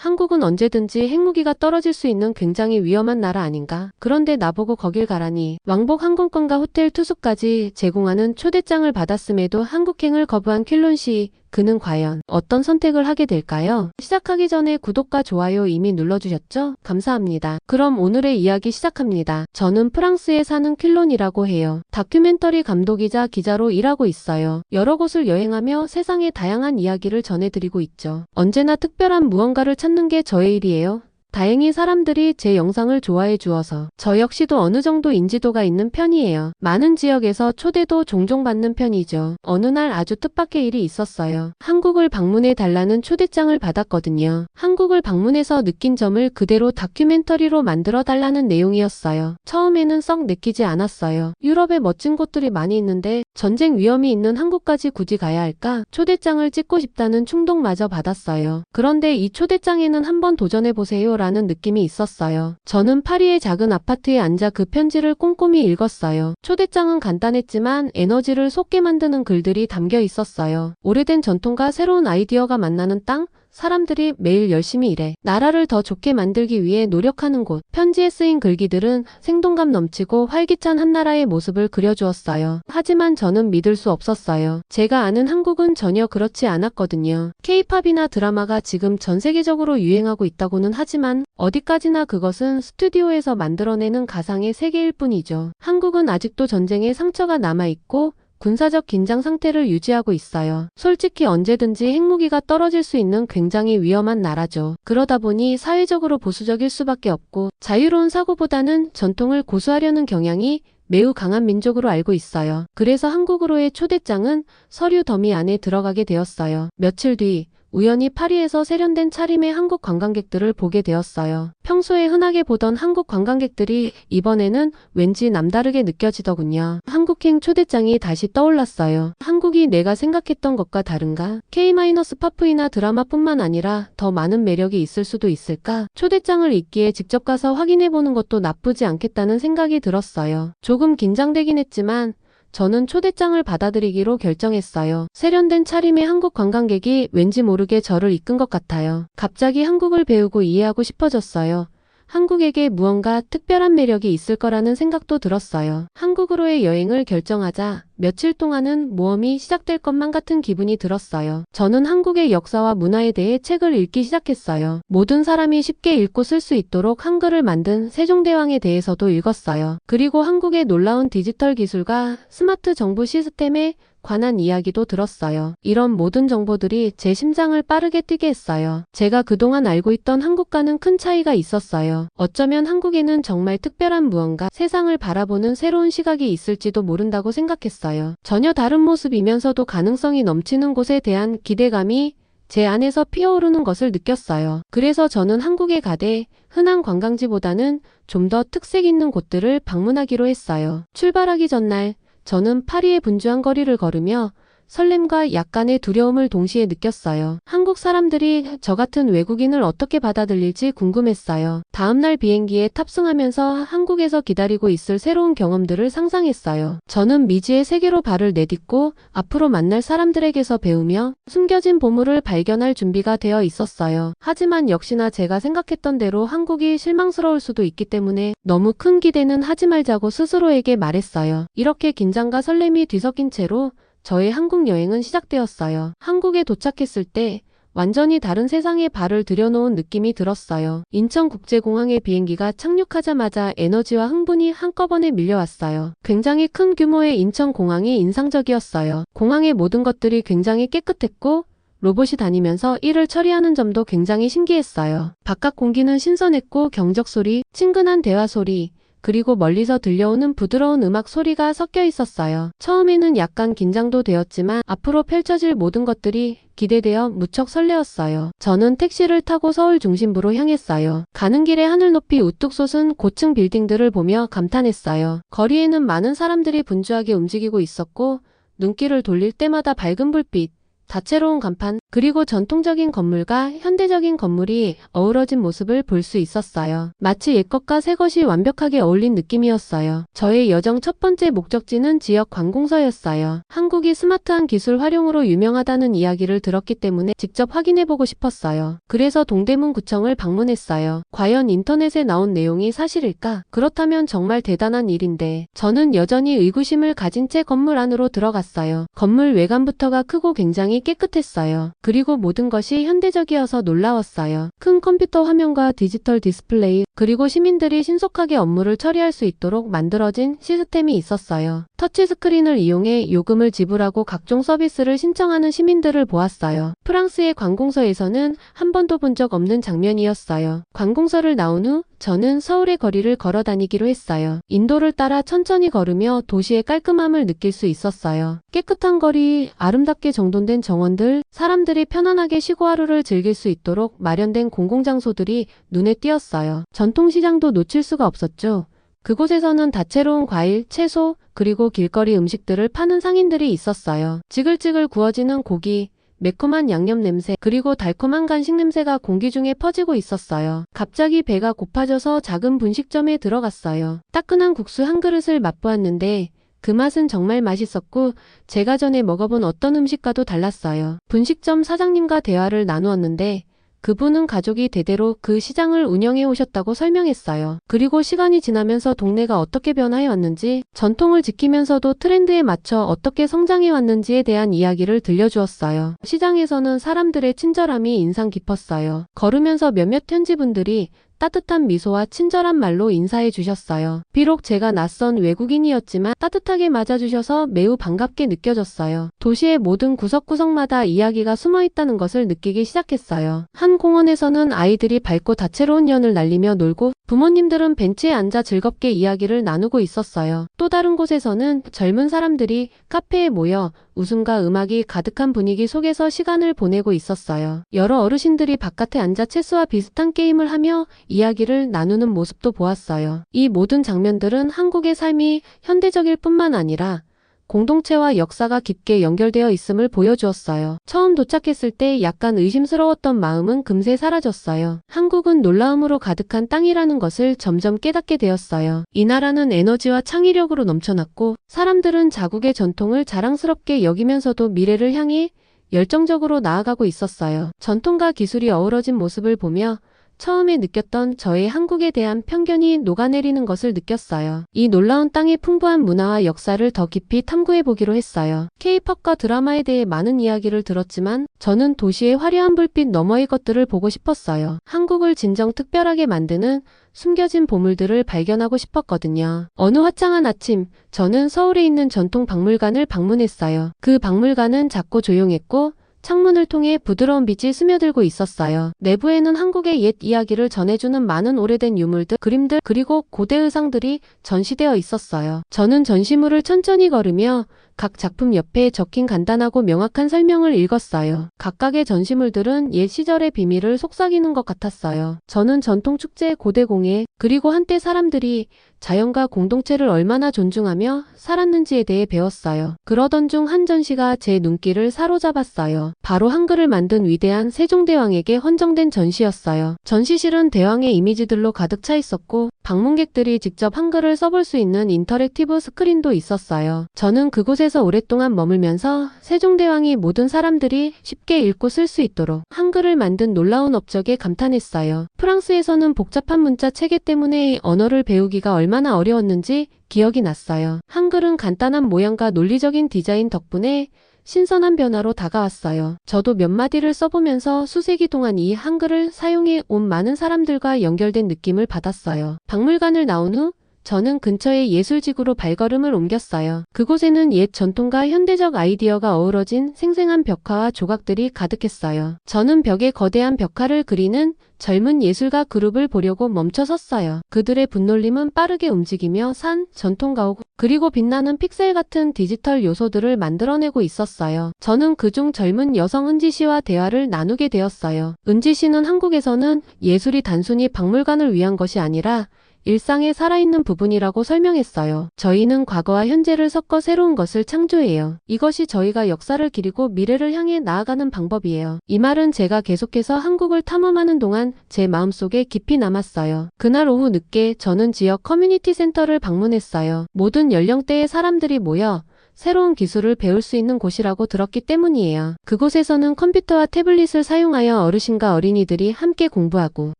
한국은 언제든지 핵무기가 떨어질 수 있는 굉장히 위험한 나라 아닌가. 그런데 나보고 거길 가라니. 왕복 항공권과 호텔 투숙까지 제공하는 초대장을 받았음에도 한국행을 거부한 퀼론 씨. 그는 과연 어떤 선택을 하게 될까요? 시작하기 전에 구독과 좋아요 이미 눌러주셨죠? 감사합니다. 그럼 오늘의 이야기 시작합니다. 저는 프랑스에 사는 퀼론이라고 해요. 다큐멘터리 감독이자 기자로 일하고 있어요. 여러 곳을 여행하며 세상의 다양한 이야기를 전해드리고 있죠. 언제나 특별한 무언가를 찾는 게 저의 일이에요. 다행히 사람들이 제 영상을 좋아해 주어서 저 역시도 어느 정도 인지도가 있는 편이에요. 많은 지역에서 초대도 종종 받는 편이죠. 어느 날 아주 뜻밖의 일이 있었어요. 한국을 방문해 달라는 초대장을 받았거든요. 한국을 방문해서 느낀 점을 그대로 다큐멘터리로 만들어 달라는 내용이었어요. 처음에는 썩 내키지 않았어요. 유럽에 멋진 곳들이 많이 있는데 전쟁 위험이 있는 한국까지 굳이 가야 할까? 초대장을 찍고 싶다는 충동마저 받았어요. 그런데 이 초대장에는 한번 도전해보세요 라는 느낌이 있었어요. 저는 파리의 작은 아파트에 앉아 그 편지를 꼼꼼히 읽었어요. 초대장은 간단했지만 에너지를 솟게 만드는 글들이 담겨 있었어요. 오래된 전통과 새로운 아이디어가 만나는 땅, 사람들이 매일 열심히 일해 나라를 더 좋게 만들기 위해 노력하는 곳. 편지에 쓰인 글귀들은 생동감 넘치고 활기찬 한나라의 모습을 그려주었어요. 하지만 저는 믿을 수 없었어요. 제가 아는 한국은 전혀 그렇지 않았거든요. K-팝이나 드라마가 지금 전 세계적으로 유행하고 있다고는 하지만 어디까지나 그것은 스튜디오에서 만들어내는 가상의 세계일 뿐이죠. 한국은 아직도 전쟁의 상처가 남아있고 군사적 긴장 상태를 유지하고 있어요. 솔직히 언제든지 핵무기가 떨어질 수 있는 굉장히 위험한 나라죠. 그러다 보니 사회적으로 보수적일 수밖에 없고 자유로운 사고보다는 전통을 고수하려는 경향이 매우 강한 민족으로 알고 있어요. 그래서 한국으로의 초대장은 서류 더미 안에 들어가게 되었어요. 며칠 뒤 우연히 파리에서 세련된 차림의 한국 관광객들을 보게 되었어요. 평소에 흔하게 보던 한국 관광객들이 이번에는 왠지 남다르게 느껴지더군요. 한국행 초대장이 다시 떠올랐어요. 한국이 내가 생각했던 것과 다른가? K-팝이나 드라마뿐만 아니라 더 많은 매력이 있을 수도 있을까? 초대장을 읽기에 직접 가서 확인해보는 것도 나쁘지 않겠다는 생각이 들었어요. 조금 긴장되긴 했지만 저는 초대장을 받아들이기로 결정했어요. 세련된 차림의 한국 관광객이 왠지 모르게 저를 이끈 것 같아요. 갑자기 한국을 배우고 이해하고 싶어졌어요. 한국에게 무언가 특별한 매력이 있을 거라는 생각도 들었어요. 한국으로의 여행을 결정하자 며칠 동안은 모험이 시작될 것만 같은 기분이 들었어요. 저는 한국의 역사와 문화에 대해 책을 읽기 시작했어요. 모든 사람이 쉽게 읽고 쓸 수 있도록 한글을 만든 세종대왕에 대해서도 읽었어요. 그리고 한국의 놀라운 디지털 기술과 스마트 정부 시스템에 관한 이야기도 들었어요. 이런 모든 정보들이 제 심장을 빠르게 뛰게 했어요. 제가 그동안 알고 있던 한국과는 큰 차이가 있었어요. 어쩌면 한국에는 정말 특별한 무언가, 세상을 바라보는 새로운 시각이 있을지도 모른다고 생각했어요. 전혀 다른 모습이면서도 가능성이 넘치는 곳에 대한 기대감이 제 안에서 피어오르는 것을 느꼈어요. 그래서 저는 한국에 가되 흔한 관광지보다는 좀 더 특색 있는 곳들을 방문하기로 했어요. 출발하기 전날 저는 파리의 분주한 거리를 걸으며 설렘과 약간의 두려움을 동시에 느꼈어요. 한국 사람들이 저 같은 외국인을 어떻게 받아들일지 궁금했어요. 다음날 비행기에 탑승하면서 한국에서 기다리고 있을 새로운 경험들을 상상했어요. 저는 미지의 세계로 발을 내딛고 앞으로 만날 사람들에게서 배우며 숨겨진 보물을 발견할 준비가 되어 있었어요. 하지만 역시나 제가 생각했던 대로 한국이 실망스러울 수도 있기 때문에 너무 큰 기대는 하지 말자고 스스로에게 말했어요. 이렇게 긴장과 설렘이 뒤섞인 채로 저의 한국 여행은 시작되었어요. 한국에 도착했을 때 완전히 다른 세상에 발을 들여놓은 느낌이 들었어요. 인천국제공항의 비행기가 착륙하자마자 에너지와 흥분이 한꺼번에 밀려왔어요. 굉장히 큰 규모의 인천공항이 인상적이었어요. 공항의 모든 것들이 굉장히 깨끗했고 로봇이 다니면서 일을 처리하는 점도 굉장히 신기했어요. 바깥 공기는 신선했고 경적 소리, 친근한 대화 소리, 그리고 멀리서 들려오는 부드러운 음악 소리가 섞여 있었어요. 처음에는 약간 긴장도 되었지만 앞으로 펼쳐질 모든 것들이 기대되어 무척 설레었어요. 저는 택시를 타고 서울 중심부로 향했어요. 가는 길에 하늘 높이 우뚝 솟은 고층 빌딩들을 보며 감탄했어요. 거리에는 많은 사람들이 분주하게 움직이고 있었고 눈길을 돌릴 때마다 밝은 불빛, 다채로운 간판, 그리고 전통적인 건물과 현대적인 건물이 어우러진 모습을 볼 수 있었어요. 마치 옛것과 새것이 완벽하게 어울린 느낌이었어요. 저의 여정 첫 번째 목적지는 지역 관공서였어요. 한국이 스마트한 기술 활용으로 유명하다는 이야기를 들었기 때문에 직접 확인해보고 싶었어요. 그래서 동대문구청을 방문했어요. 과연 인터넷에 나온 내용이 사실일까? 그렇다면 정말 대단한 일인데 저는 여전히 의구심을 가진 채 건물 안으로 들어갔어요. 건물 외관부터가 크고 굉장히 깨끗했어요. 그리고 모든 것이 현대적이어서 놀라웠어요. 큰 컴퓨터 화면과 디지털 디스플레이, 그리고 시민들이 신속하게 업무를 처리할 수 있도록 만들어진 시스템이 있었어요. 터치스크린을 이용해 요금을 지불하고 각종 서비스를 신청하는 시민들을 보았어요. 프랑스의 관공서에서는 한 번도 본 적 없는 장면이었어요. 관공서를 나온 후 저는 서울의 거리를 걸어 다니기로 했어요. 인도를 따라 천천히 걸으며 도시의 깔끔함을 느낄 수 있었어요. 깨끗한 거리, 아름답게 정돈된 정원들, 사람들이 편안하게 쉬고 하루를 즐길 수 있도록 마련된 공공장소들이 눈에 띄었어요. 전통시장도 놓칠 수가 없었죠. 그곳에서는 다채로운 과일, 채소, 그리고 길거리 음식들을 파는 상인들이 있었어요. 지글지글 구워지는 고기, 매콤한 양념 냄새, 그리고 달콤한 간식 냄새가 공기 중에 퍼지고 있었어요. 갑자기 배가 고파져서 작은 분식점에 들어갔어요. 따끈한 국수 한 그릇을 맛보았는데 그 맛은 정말 맛있었고 제가 전에 먹어본 어떤 음식과도 달랐어요. 분식점 사장님과 대화를 나누었는데 그분은 가족이 대대로 그 시장을 운영해 오셨다고 설명했어요. 그리고 시간이 지나면서 동네가 어떻게 변화해 왔는지, 전통을 지키면서도 트렌드에 맞춰 어떻게 성장해 왔는지에 대한 이야기를 들려주었어요. 시장에서는 사람들의 친절함이 인상 깊었어요. 걸으면서 몇몇 현지분들이 따뜻한 미소와 친절한 말로 인사해 주셨어요. 비록 제가 낯선 외국인이었지만 따뜻하게 맞아주셔서 매우 반갑게 느껴졌어요. 도시의 모든 구석구석마다 이야기가 숨어 있다는 것을 느끼기 시작했어요. 한 공원에서는 아이들이 밝고 다채로운 연을 날리며 놀고 부모님들은 벤치에 앉아 즐겁게 이야기를 나누고 있었어요. 또 다른 곳에서는 젊은 사람들이 카페에 모여 웃음과 음악이 가득한 분위기 속에서 시간을 보내고 있었어요. 여러 어르신들이 바깥에 앉아 체스와 비슷한 게임을 하며 이야기를 나누는 모습도 보았어요. 이 모든 장면들은 한국의 삶이 현대적일 뿐만 아니라 공동체와 역사가 깊게 연결되어 있음을 보여주었어요. 처음 도착했을 때 약간 의심스러웠던 마음은 금세 사라졌어요. 한국은 놀라움으로 가득한 땅이라는 것을 점점 깨닫게 되었어요. 이 나라는 에너지와 창의력으로 넘쳐났고 사람들은 자국의 전통을 자랑스럽게 여기면서도 미래를 향해 열정적으로 나아가고 있었어요. 전통과 기술이 어우러진 모습을 보며 처음에 느꼈던 저의 한국에 대한 편견이 녹아내리는 것을 느꼈어요. 이 놀라운 땅의 풍부한 문화와 역사를 더 깊이 탐구해보기로 했어요. K-팝과 드라마에 대해 많은 이야기를 들었지만 저는 도시의 화려한 불빛 너머의 것들을 보고 싶었어요. 한국을 진정 특별하게 만드는 숨겨진 보물들을 발견하고 싶었거든요. 어느 화창한 아침, 저는 서울에 있는 전통 박물관을 방문했어요. 그 박물관은 작고 조용했고 창문을 통해 부드러운 빛이 스며들고 있었어요. 내부에는 한국의 옛 이야기를 전해주는 많은 오래된 유물들, 그림들, 그리고 고대 의상들이 전시되어 있었어요. 저는 전시물을 천천히 걸으며 각 작품 옆에 적힌 간단하고 명확한 설명을 읽었어요. 각각의 전시물들은 옛 시절의 비밀을 속삭이는 것 같았어요. 저는 전통축제, 고대 공예, 그리고 한때 사람들이 자연과 공동체를 얼마나 존중하며 살았는지에 대해 배웠어요. 그러던 중 한 전시가 제 눈길을 사로잡았어요. 바로 한글을 만든 위대한 세종대왕에게 헌정된 전시였어요. 전시실은 대왕의 이미지들로 가득 차 있었고 방문객들이 직접 한글을 써볼 수 있는 인터랙티브 스크린도 있었어요. 저는 그곳에서 오랫동안 머물면서 세종대왕이 모든 사람들이 쉽게 읽고 쓸 수 있도록 한글을 만든 놀라운 업적에 감탄했어요. 프랑스에서는 복잡한 문자 체계 때문에 언어를 배우기가 얼마나 어려웠는지 기억이 났어요. 한글은 간단한 모양과 논리적인 디자인 덕분에 신선한 변화로 다가왔어요. 저도 몇 마디를 써보면서 수세기 동안 이 한글을 사용해 온 많은 사람들과 연결된 느낌을 받았어요. 박물관을 나온 후 저는 근처의 예술지구로 발걸음을 옮겼어요. 그곳에는 옛 전통과 현대적 아이디어가 어우러진 생생한 벽화와 조각들이 가득했어요. 저는 벽에 거대한 벽화를 그리는 젊은 예술가 그룹을 보려고 멈춰섰어요. 그들의 분놀림은 빠르게 움직이며 산, 전통가옥, 그리고 빛나는 픽셀 같은 디지털 요소들을 만들어내고 있었어요. 저는 그중 젊은 여성 은지 씨와 대화를 나누게 되었어요. 은지 씨는 한국에서는 예술이 단순히 박물관을 위한 것이 아니라 일상의 살아있는 부분이라고 설명했어요. 저희는 과거와 현재를 섞어 새로운 것을 창조해요. 이것이 저희가 역사를 기리고 미래를 향해 나아가는 방법이에요. 이 말은 제가 계속해서 한국을 탐험하는 동안 제 마음속에 깊이 남았어요. 그날 오후 늦게 저는 지역 커뮤니티 센터를 방문했어요. 모든 연령대의 사람들이 모여 새로운 기술을 배울 수 있는 곳이라고 들었기 때문이에요. 그곳에서는 컴퓨터와 태블릿을 사용하여 어르신과 어린이들이 함께 공부하고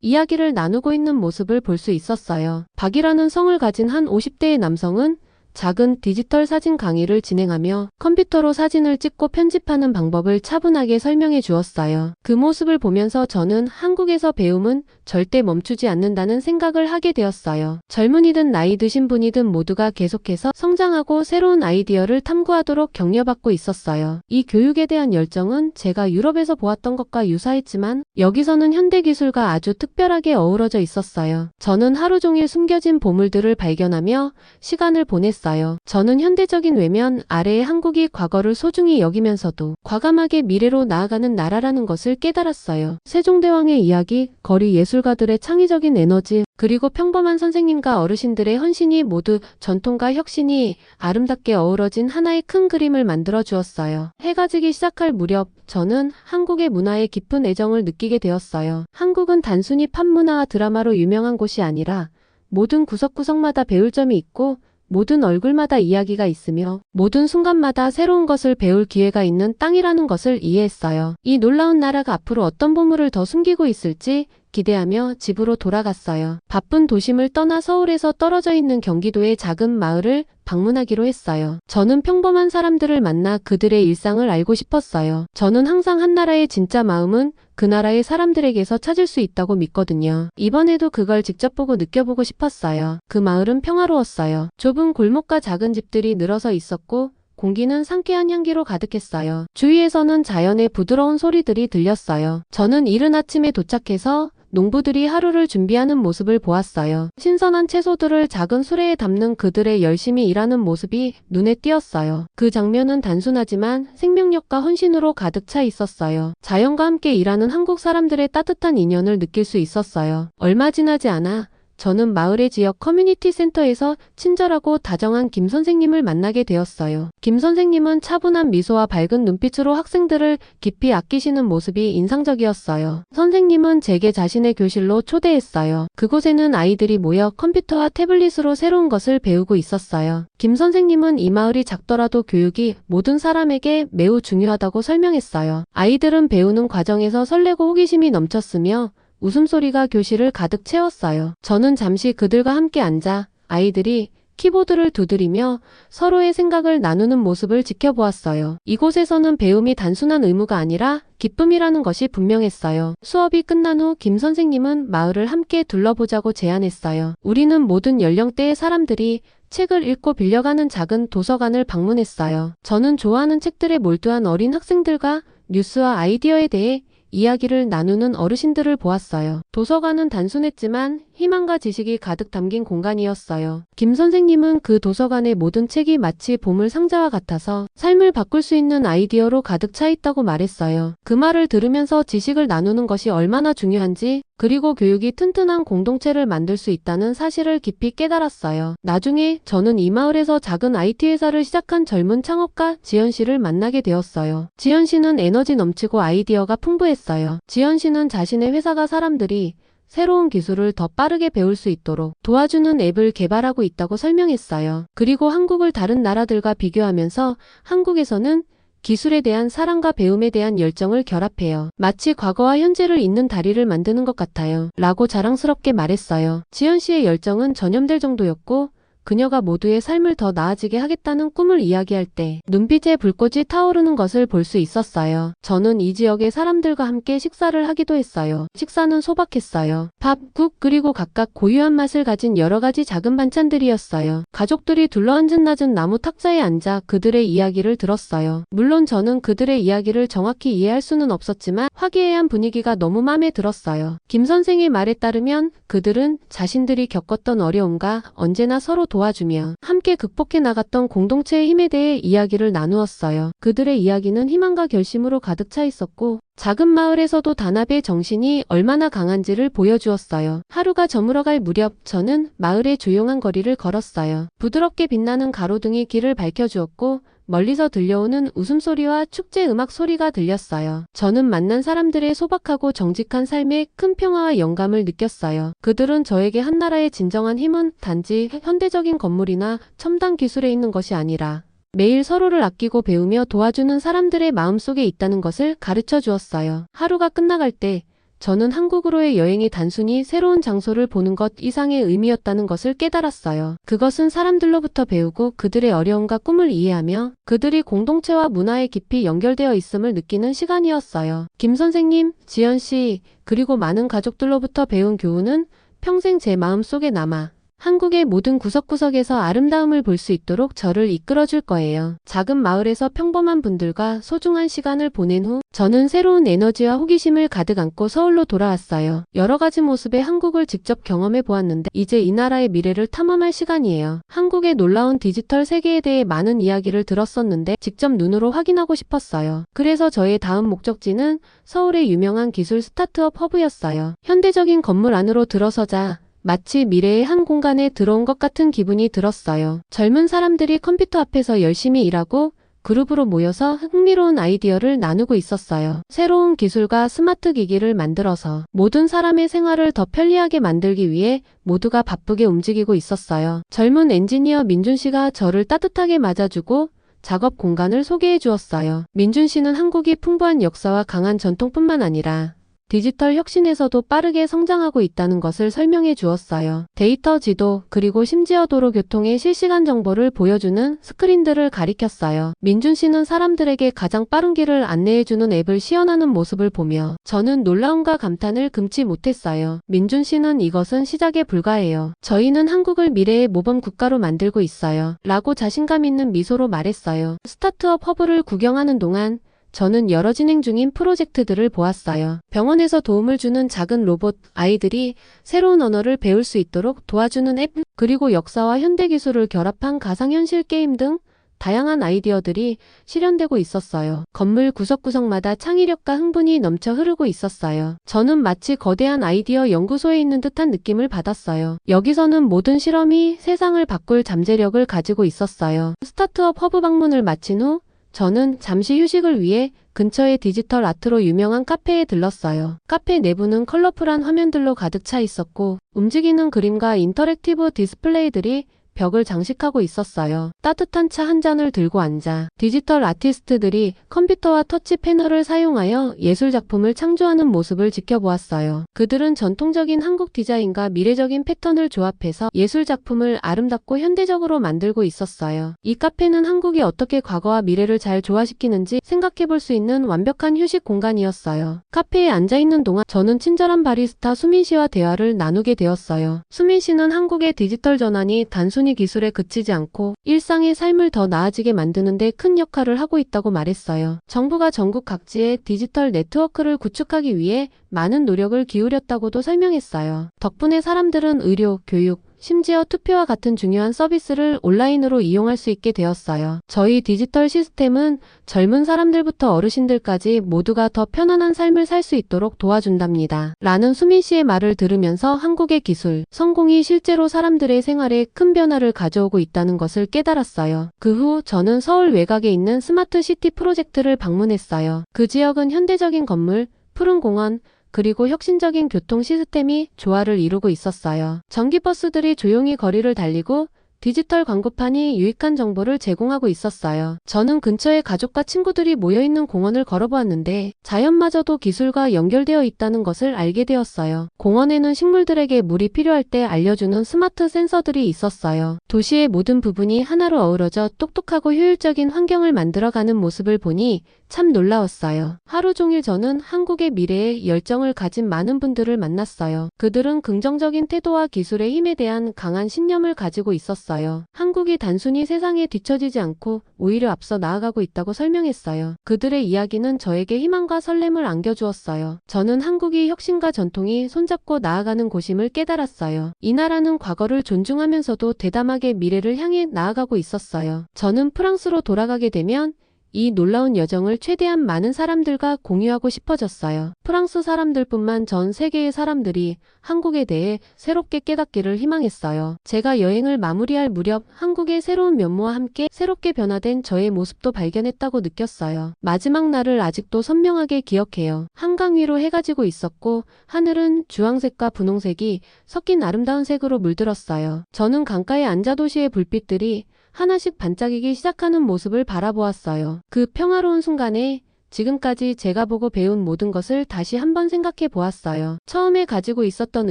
이야기를 나누고 있는 모습을 볼 수 있었어요. 박이라는 성을 가진 한 50대의 남성은 작은 디지털 사진 강의를 진행하며 컴퓨터로 사진을 찍고 편집하는 방법을 차분하게 설명해 주었어요. 그 모습을 보면서 저는 한국에서 배움은 절대 멈추지 않는다는 생각을 하게 되었어요. 젊은이든 나이 드신 분이든 모두가 계속해서 성장하고 새로운 아이디어를 탐구하도록 격려받고 있었어요. 이 교육에 대한 열정은 제가 유럽에서 보았던 것과 유사했지만 여기서는 현대기술과 아주 특별하게 어우러져 있었어요. 저는 하루 종일 숨겨진 보물들을 발견하며 시간을 보냈어요. 저는 현대적인 외면 아래의 한국이 과거를 소중히 여기면서도 과감하게 미래로 나아가는 나라라는 것을 깨달았어요. 세종대왕의 이야기, 거리 예술가들의 창의적인 에너지, 그리고 평범한 선생님과 어르신들의 헌신이 모두 전통과 혁신이 아름답게 어우러진 하나의 큰 그림을 만들어 주었어요. 해가 지기 시작할 무렵 저는 한국의 문화에 깊은 애정을 느끼게 되었어요. 한국은 단순히 팝문화와 드라마로 유명한 곳이 아니라 모든 구석구석마다 배울 점이 있고 모든 얼굴마다 이야기가 있으며 모든 순간마다 새로운 것을 배울 기회가 있는 땅이라는 것을 이해했어요. 이 놀라운 나라가 앞으로 어떤 보물을 더 숨기고 있을지 기대하며 집으로 돌아갔어요. 바쁜 도심을 떠나 서울에서 떨어져 있는 경기도의 작은 마을을 방문하기로 했어요. 저는 평범한 사람들을 만나 그들의 일상을 알고 싶었어요. 저는 항상 한 나라의 진짜 마음은 그 나라의 사람들에게서 찾을 수 있다고 믿거든요. 이번에도 그걸 직접 보고 느껴보고 싶었어요. 그 마을은 평화로웠어요. 좁은 골목과 작은 집들이 늘어서 있었고 공기는 상쾌한 향기로 가득했어요. 주위에서는 자연의 부드러운 소리들이 들렸어요. 저는 이른 아침에 도착해서 농부들이 하루를 준비하는 모습을 보았어요. 신선한 채소들을 작은 수레에 담는 그들의 열심히 일하는 모습이 눈에 띄었어요. 그 장면은 단순하지만 생명력과 헌신으로 가득 차 있었어요. 자연과 함께 일하는 한국 사람들의 따뜻한 인연을 느낄 수 있었어요. 얼마 지나지 않아 저는 마을의 지역 커뮤니티 센터에서 친절하고 다정한 김 선생님을 만나게 되었어요. 김 선생님은 차분한 미소와 밝은 눈빛으로 학생들을 깊이 아끼시는 모습이 인상적이었어요. 선생님은 제게 자신의 교실로 초대했어요. 그곳에는 아이들이 모여 컴퓨터와 태블릿으로 새로운 것을 배우고 있었어요. 김 선생님은 이 마을이 작더라도 교육이 모든 사람에게 매우 중요하다고 설명했어요. 아이들은 배우는 과정에서 설레고 호기심이 넘쳤으며 웃음소리가 교실을 가득 채웠어요. 저는 잠시 그들과 함께 앉아 아이들이 키보드를 두드리며 서로의 생각을 나누는 모습을 지켜보았어요. 이곳에서는 배움이 단순한 의무가 아니라 기쁨이라는 것이 분명했어요. 수업이 끝난 후 김 선생님은 마을을 함께 둘러보자고 제안했어요. 우리는 모든 연령대의 사람들이 책을 읽고 빌려가는 작은 도서관을 방문했어요. 저는 좋아하는 책들에 몰두한 어린 학생들과 뉴스와 아이디어에 대해 이야기를 나누는 어르신들을 보았어요. 도서관은 단순했지만 희망과 지식이 가득 담긴 공간이었어요. 김 선생님은 그 도서관의 모든 책이 마치 보물 상자와 같아서 삶을 바꿀 수 있는 아이디어로 가득 차 있다고 말했어요. 그 말을 들으면서 지식을 나누는 것이 얼마나 중요한지 그리고 교육이 튼튼한 공동체를 만들 수 있다는 사실을 깊이 깨달았어요. 나중에 저는 이 마을에서 작은 IT 회사를 시작한 젊은 창업가 지연 씨를 만나게 되었어요. 지연 씨는 에너지 넘치고 아이디어가 풍부했어요. 지연 씨는 자신의 회사가 사람들이 새로운 기술을 더 빠르게 배울 수 있도록 도와주는 앱을 개발하고 있다고 설명했어요. 그리고 한국을 다른 나라들과 비교하면서 한국에서는 기술에 대한 사랑과 배움에 대한 열정을 결합해요. 마치 과거와 현재를 잇는 다리를 만드는 것 같아요. 라고 자랑스럽게 말했어요. 지연 씨의 열정은 전염될 정도였고 그녀가 모두의 삶을 더 나아지게 하겠다는 꿈을 이야기할 때 눈빛에 불꽃이 타오르는 것을 볼 수 있었어요. 저는 이 지역의 사람들과 함께 식사를 하기도 했어요. 식사는 소박했어요. 밥, 국, 그리고 각각 고유한 맛을 가진 여러 가지 작은 반찬들이었어요. 가족들이 둘러앉은 낮은 나무 탁자에 앉아 그들의 이야기를 들었어요. 물론 저는 그들의 이야기를 정확히 이해할 수는 없었지만 화기애애한 분위기가 너무 마음에 들었어요. 김 선생의 말에 따르면 그들은 자신들이 겪었던 어려움과 언제나 서로 도와주며 함께 극복해 나갔던 공동체의 힘에 대해 이야기를 나누었어요. 그들의 이야기는 희망과 결심으로 가득 차 있었고 작은 마을에서도 단합의 정신이 얼마나 강한지를 보여주었어요. 하루가 저물어갈 무렵 저는 마을의 조용한 거리를 걸었어요. 부드럽게 빛나는 가로등이 길을 밝혀주었고 멀리서 들려오는 웃음소리와 축제 음악 소리가 들렸어요. 저는 만난 사람들의 소박하고 정직한 삶에 큰 평화와 영감을 느꼈어요. 그들은 저에게 한나라의 진정한 힘은 단지 현대적인 건물이나 첨단 기술에 있는 것이 아니라 매일 서로를 아끼고 배우며 도와주는 사람들의 마음속에 있다는 것을 가르쳐 주었어요. 하루가 끝나갈 때 저는 한국으로의 여행이 단순히 새로운 장소를 보는 것 이상의 의미였다는 것을 깨달았어요. 그것은 사람들로부터 배우고 그들의 어려움과 꿈을 이해하며 그들이 공동체와 문화에 깊이 연결되어 있음을 느끼는 시간이었어요. 김 선생님, 지연 씨, 그리고 많은 가족들로부터 배운 교훈은 평생 제 마음속에 남아 한국의 모든 구석구석에서 아름다움을 볼 수 있도록 저를 이끌어줄 거예요. 작은 마을에서 평범한 분들과 소중한 시간을 보낸 후 저는 새로운 에너지와 호기심을 가득 안고 서울로 돌아왔어요. 여러 가지 모습의 한국을 직접 경험해 보았는데 이제 이 나라의 미래를 탐험할 시간이에요. 한국의 놀라운 디지털 세계에 대해 많은 이야기를 들었었는데 직접 눈으로 확인하고 싶었어요. 그래서 저의 다음 목적지는 서울의 유명한 기술 스타트업 허브였어요. 현대적인 건물 안으로 들어서자 마치 미래의 한 공간에 들어온 것 같은 기분이 들었어요. 젊은 사람들이 컴퓨터 앞에서 열심히 일하고 그룹으로 모여서 흥미로운 아이디어를 나누고 있었어요. 새로운 기술과 스마트 기기를 만들어서 모든 사람의 생활을 더 편리하게 만들기 위해 모두가 바쁘게 움직이고 있었어요. 젊은 엔지니어 민준 씨가 저를 따뜻하게 맞아주고 작업 공간을 소개해 주었어요. 민준 씨는 한국이 풍부한 역사와 강한 전통뿐만 아니라 디지털 혁신에서도 빠르게 성장하고 있다는 것을 설명해 주었어요. 데이터 지도, 그리고 심지어 도로 교통의 실시간 정보를 보여주는 스크린들을 가리켰어요. 민준 씨는 사람들에게 가장 빠른 길을 안내해주는 앱을 시연하는 모습을 보며 저는 놀라움과 감탄을 금치 못했어요. 민준 씨는 이것은 시작에 불과해요. 저희는 한국을 미래의 모범 국가로 만들고 있어요. 라고 자신감 있는 미소로 말했어요. 스타트업 허브를 구경하는 동안 저는 여러 진행 중인 프로젝트들을 보았어요. 병원에서 도움을 주는 작은 로봇, 아이들이 새로운 언어를 배울 수 있도록 도와주는 앱, 그리고 역사와 현대기술을 결합한 가상현실 게임 등 다양한 아이디어들이 실현되고 있었어요. 건물 구석구석마다 창의력과 흥분이 넘쳐 흐르고 있었어요. 저는 마치 거대한 아이디어 연구소에 있는 듯한 느낌을 받았어요. 여기서는 모든 실험이 세상을 바꿀 잠재력을 가지고 있었어요. 스타트업 허브 방문을 마친 후 저는 잠시 휴식을 위해 근처의 디지털 아트로 유명한 카페에 들렀어요. 카페 내부는 컬러풀한 화면들로 가득 차 있었고 움직이는 그림과 인터랙티브 디스플레이들이 벽을 장식하고 있었어요. 따뜻한 차 한 잔을 들고 앉아 디지털 아티스트들이 컴퓨터와 터치 패널을 사용하여 예술 작품을 창조하는 모습을 지켜보았어요. 그들은 전통적인 한국 디자인과 미래적인 패턴을 조합해서 예술 작품을 아름답고 현대적으로 만들고 있었어요. 이 카페는 한국이 어떻게 과거와 미래를 잘 조화시키는지 생각해 볼 수 있는 완벽한 휴식 공간이었어요. 카페에 앉아있는 동안 저는 친절한 바리스타 수민 씨와 대화를 나누게 되었어요. 수민 씨는 한국의 디지털 전환이 단순히 기술에 그치지 않고 일상의 삶을 더 나아지게 만드는 데 큰 역할을 하고 있다고 말했어요. 정부가 전국 각지의 디지털 네트워크를 구축하기 위해 많은 노력을 기울였다고도 설명했어요. 덕분에 사람들은 의료, 교육, 심지어 투표와 같은 중요한 서비스를 온라인으로 이용할 수 있게 되었어요. 저희 디지털 시스템은 젊은 사람들부터 어르신들까지 모두가 더 편안한 삶을 살 수 있도록 도와준답니다. 라는 수민 씨의 말을 들으면서 한국의 기술, 성공이 실제로 사람들의 생활에 큰 변화를 가져오고 있다는 것을 깨달았어요. 그 후 저는 서울 외곽에 있는 스마트 시티 프로젝트를 방문했어요. 그 지역은 현대적인 건물, 푸른 공원, 그리고 혁신적인 교통 시스템이 조화를 이루고 있었어요. 전기버스들이 조용히 거리를 달리고 디지털 광고판이 유익한 정보를 제공하고 있었어요. 저는 근처에 가족과 친구들이 모여있는 공원을 걸어보았는데 자연마저도 기술과 연결되어 있다는 것을 알게 되었어요. 공원에는 식물들에게 물이 필요할 때 알려주는 스마트 센서들이 있었어요. 도시의 모든 부분이 하나로 어우러져 똑똑하고 효율적인 환경을 만들어가는 모습을 보니 참 놀라웠어요. 하루 종일 저는 한국의 미래에 열정을 가진 많은 분들을 만났어요. 그들은 긍정적인 태도와 기술의 힘에 대한 강한 신념을 가지고 있었어요. 한국이 단순히 세상에 뒤처지지 않고 오히려 앞서 나아가고 있다고 설명했어요. 그들의 이야기는 저에게 희망과 설렘을 안겨주었어요. 저는 한국이 혁신과 전통이 손잡고 나아가는 곳임을 깨달았어요. 이 나라는 과거를 존중하면서도 대담하게 미래를 향해 나아가고 있었어요. 저는 프랑스로 돌아가게 되면 이 놀라운 여정을 최대한 많은 사람들과 공유하고 싶어졌어요. 프랑스 사람들뿐만 전 세계의 사람들이 한국에 대해 새롭게 깨닫기를 희망했어요. 제가 여행을 마무리할 무렵 한국의 새로운 면모와 함께 새롭게 변화된 저의 모습도 발견했다고 느꼈어요. 마지막 날을 아직도 선명하게 기억해요. 한강 위로 해가 지고 있었고 하늘은 주황색과 분홍색이 섞인 아름다운 색으로 물들었어요. 저는 강가에 앉아 도시의 불빛들이 하나씩 반짝이기 시작하는 모습을 바라보았어요. 그 평화로운 순간에 지금까지 제가 보고 배운 모든 것을 다시 한번 생각해 보았어요. 처음에 가지고 있었던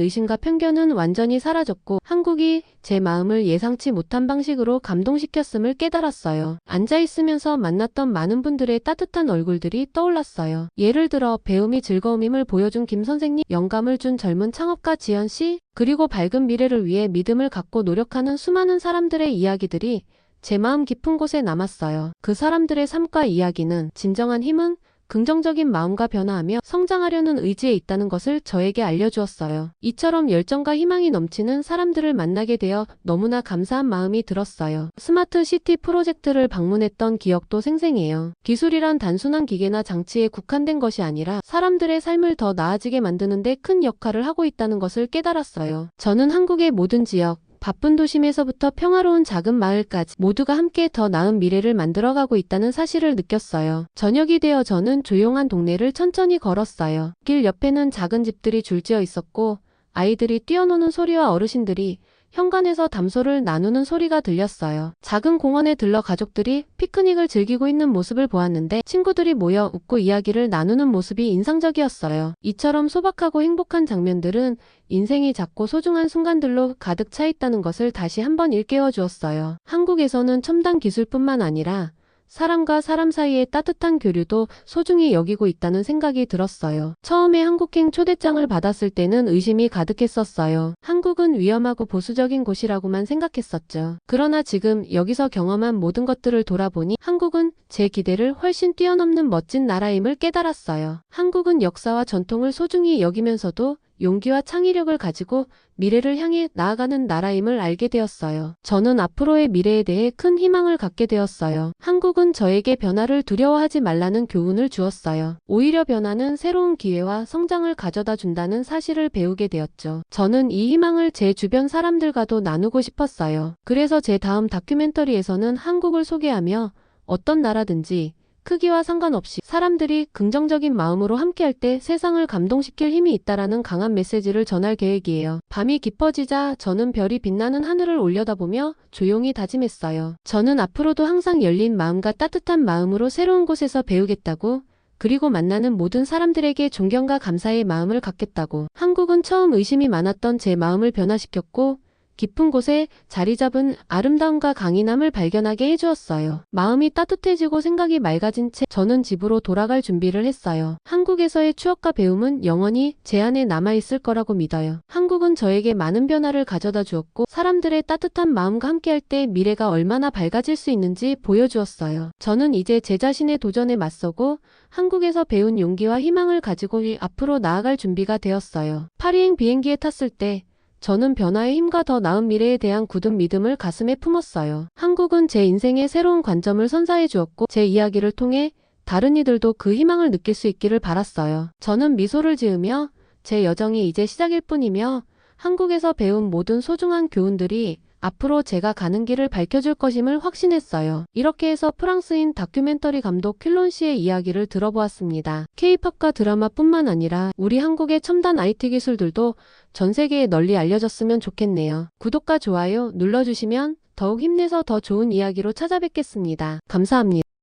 의심과 편견은 완전히 사라졌고 한국이 제 마음을 예상치 못한 방식으로 감동시켰음을 깨달았어요. 앉아있으면서 만났던 많은 분들의 따뜻한 얼굴들이 떠올랐어요. 예를 들어 배움이 즐거움임을 보여준 김 선생님, 영감을 준 젊은 창업가 지연 씨, 그리고 밝은 미래를 위해 믿음을 갖고 노력하는 수많은 사람들의 이야기들이 제 마음 깊은 곳에 남았어요. 그 사람들의 삶과 이야기는 진정한 힘은 긍정적인 마음과 변화하며 성장하려는 의지에 있다는 것을 저에게 알려주었어요. 이처럼 열정과 희망이 넘치는 사람들을 만나게 되어 너무나 감사한 마음이 들었어요. 스마트 시티 프로젝트를 방문했던 기억도 생생해요. 기술이란 단순한 기계나 장치에 국한된 것이 아니라 사람들의 삶을 더 나아지게 만드는 데 큰 역할을 하고 있다는 것을 깨달았어요. 저는 한국의 모든 지역, 바쁜 도심에서부터 평화로운 작은 마을까지 모두가 함께 더 나은 미래를 만들어가고 있다는 사실을 느꼈어요. 저녁이 되어 저는 조용한 동네를 천천히 걸었어요. 길 옆에는 작은 집들이 줄지어 있었고 아이들이 뛰어노는 소리와 어르신들이 현관에서 담소를 나누는 소리가 들렸어요. 작은 공원에 들러 가족들이 피크닉을 즐기고 있는 모습을 보았는데 친구들이 모여 웃고 이야기를 나누는 모습이 인상적이었어요. 이처럼 소박하고 행복한 장면들은 인생이 작고 소중한 순간들로 가득 차 있다는 것을 다시 한번 일깨워 주었어요. 한국에서는 첨단 기술뿐만 아니라 사람과 사람 사이의 따뜻한 교류도 소중히 여기고 있다는 생각이 들었어요. 처음에 한국행 초대장을 받았을 때는 의심이 가득했었어요. 한국은 위험하고 보수적인 곳이라고만 생각했었죠. 그러나 지금 여기서 경험한 모든 것들을 돌아보니 한국은 제 기대를 훨씬 뛰어넘는 멋진 나라임을 깨달았어요. 한국은 역사와 전통을 소중히 여기면서도 용기와 창의력을 가지고 미래를 향해 나아가는 나라임을 알게 되었어요. 저는 앞으로의 미래에 대해 큰 희망을 갖게 되었어요. 한국은 저에게 변화를 두려워하지 말라는 교훈을 주었어요. 오히려 변화는 새로운 기회와 성장을 가져다 준다는 사실을 배우게 되었죠. 저는 이 희망을 제 주변 사람들과도 나누고 싶었어요. 그래서 제 다음 다큐멘터리에서는 한국을 소개하며 어떤 나라든지 크기와 상관없이 사람들이 긍정적인 마음으로 함께할 때 세상을 감동시킬 힘이 있다라는 강한 메시지를 전할 계획이에요. 밤이 깊어지자 저는 별이 빛나는 하늘을 올려다보며 조용히 다짐했어요. 저는 앞으로도 항상 열린 마음과 따뜻한 마음으로 새로운 곳에서 배우겠다고, 그리고 만나는 모든 사람들에게 존경과 감사의 마음을 갖겠다고. 한국은 처음 의심이 많았던 제 마음을 변화시켰고 깊은 곳에 자리 잡은 아름다움과 강인함을 발견하게 해주었어요. 마음이 따뜻해지고 생각이 맑아진 채 저는 집으로 돌아갈 준비를 했어요. 한국에서의 추억과 배움은 영원히 제 안에 남아있을 거라고 믿어요. 한국은 저에게 많은 변화를 가져다 주었고 사람들의 따뜻한 마음과 함께할 때 미래가 얼마나 밝아질 수 있는지 보여주었어요. 저는 이제 제 자신의 도전에 맞서고 한국에서 배운 용기와 희망을 가지고 앞으로 나아갈 준비가 되었어요. 파리행 비행기에 탔을 때 저는 변화의 힘과 더 나은 미래에 대한 굳은 믿음을 가슴에 품었어요. 한국은 제 인생의 새로운 관점을 선사해 주었고 제 이야기를 통해 다른 이들도 그 희망을 느낄 수 있기를 바랐어요. 저는 미소를 지으며 제 여정이 이제 시작일 뿐이며 한국에서 배운 모든 소중한 교훈들이 앞으로 제가 가는 길을 밝혀줄 것임을 확신했어요. 이렇게 해서 프랑스인 다큐멘터리 감독 퀼론 씨의 이야기를 들어보았습니다. K-팝과 드라마뿐만 아니라 우리 한국의 첨단 IT 기술들도 전 세계에 널리 알려졌으면 좋겠네요. 구독과 좋아요 눌러주시면 더욱 힘내서 더 좋은 이야기로 찾아뵙겠습니다. 감사합니다.